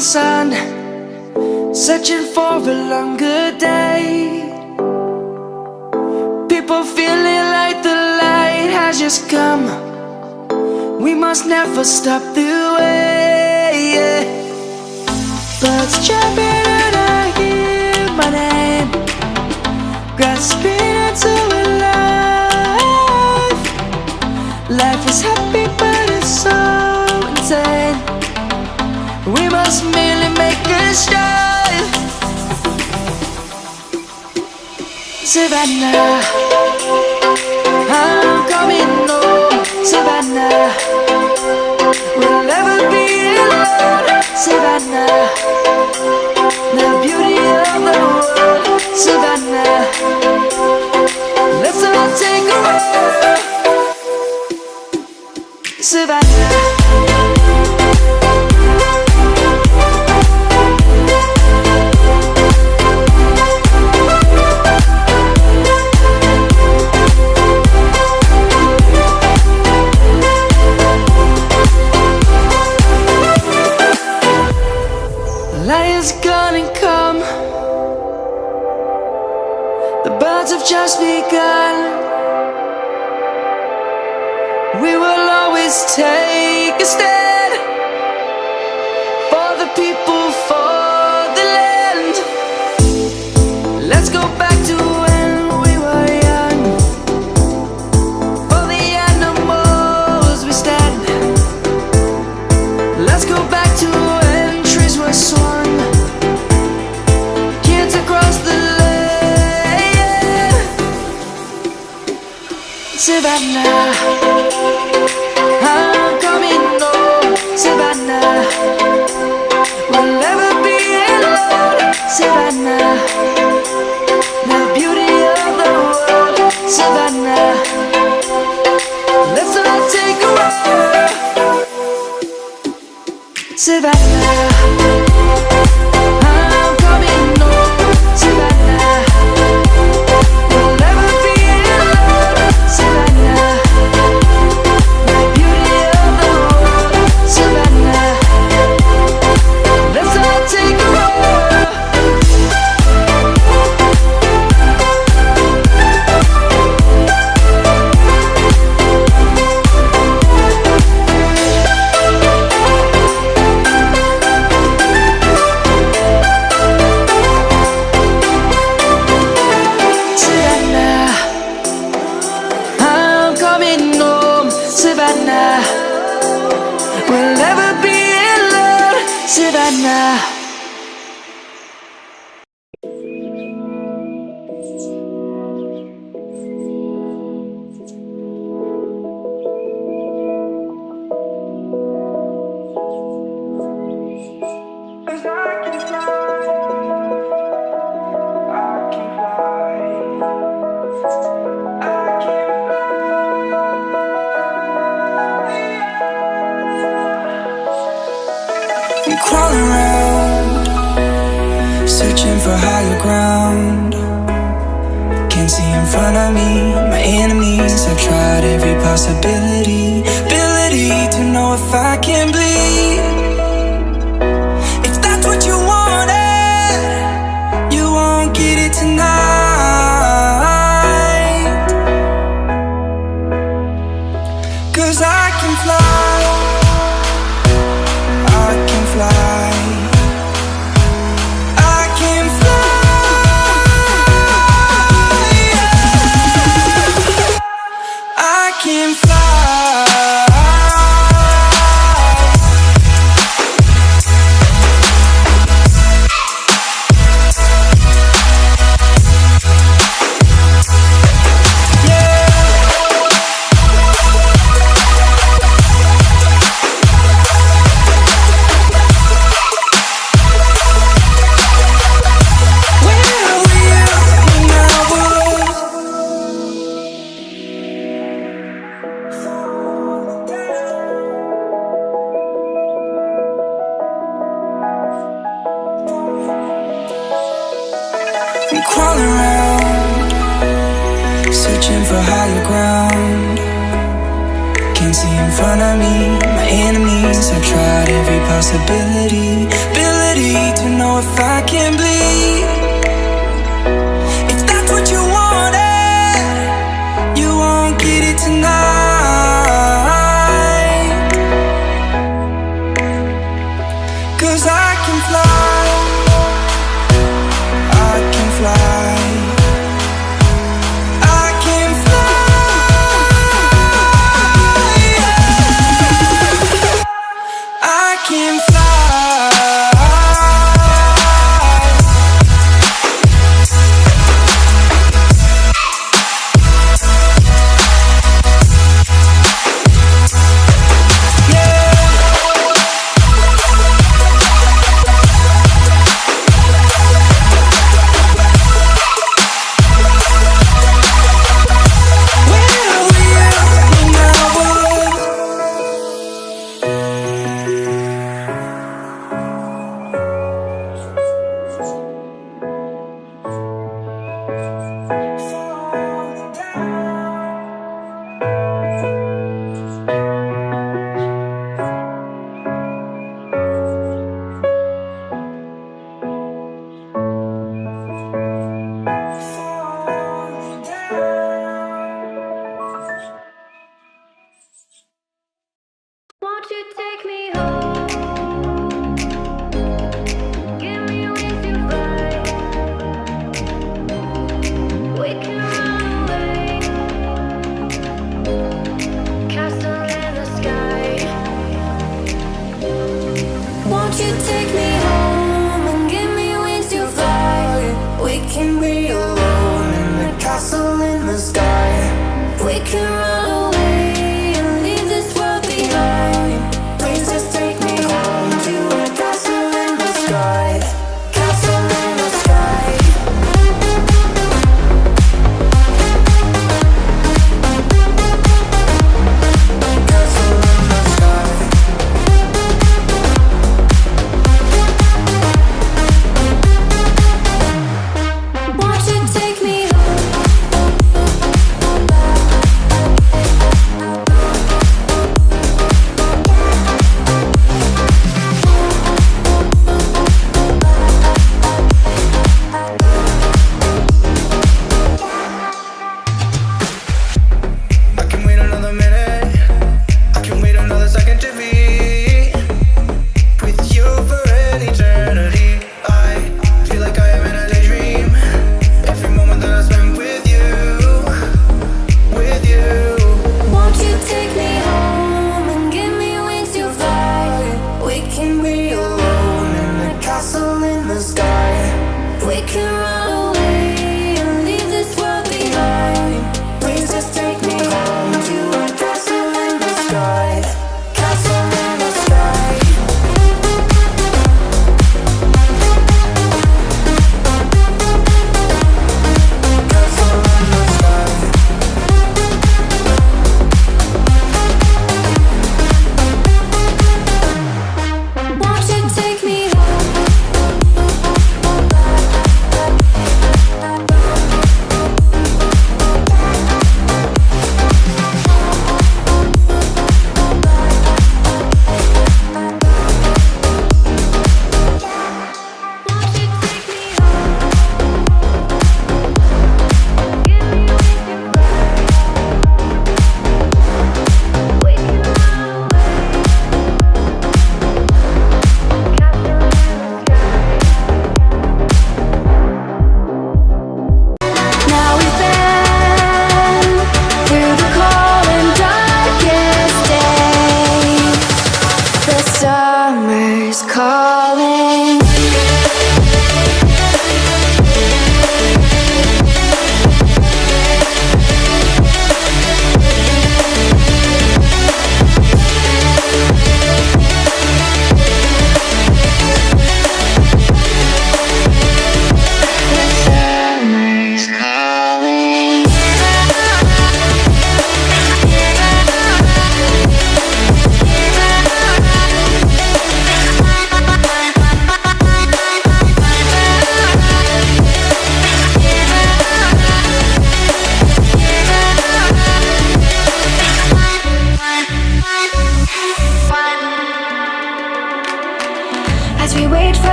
sun, searching for a longer day. People feeling like the light has just come. We must never stop the way, yeah. Birds jumping and I hear my name, grasping into a life. Life is happy but it's so insane. We must merely make a strive. Savannah, I'm coming home. Savannah, we'll never be alone. Savannah, the beauty of the world. Savannah, let's all take a walk. Savannah. Lion's gonna come. The birds have just begun. We will always take a stand for the people, for the land. Let's go back to when we were young. For the animals we stand. Let's go back to when trees were swung. Kids across the land. Savannah, I'm coming home. Savannah, we'll never be alone. Savannah, the beauty of the world. Savannah, let's all take a walk. Savannah, I'm coming home. Savannah, we'll never be alone. Savannah, the beauty of the world. Savannah, let's all take a walk. Savannah, I'm coming home. Savannah, we'll never be alone. Savannah. I'm crawling around, searching for higher ground. Can't see in front of me, my enemies. I've tried every possibility, ability to know if I can bleed. If that's what you wanted, you won't get it tonight. 'Cause I can fly, I can fly, I can fly, I can fly. I'm crawling around, searching for higher ground. Can't see in front of me, my enemies. I've tried every possibility, ability to know if I can bleed. If that's what you wanted, you won't get it tonight. 'Cause I can fly, I can fly, I can fly, yeah. I can fly.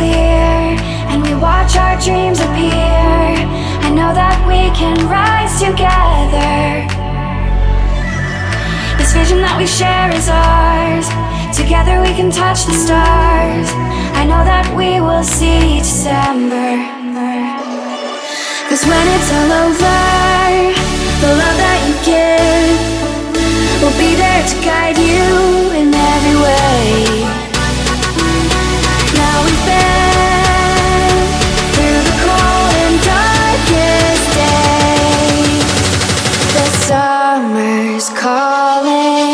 clear and we watch our dreams appear, I know that we can rise together. This vision that we share is ours. Together we can touch the stars. I know that we will see December. 'Cause when it's all over, the love that you give will be there to guide you in every way. Now we've been through the cold and darkest day. The summer's calling.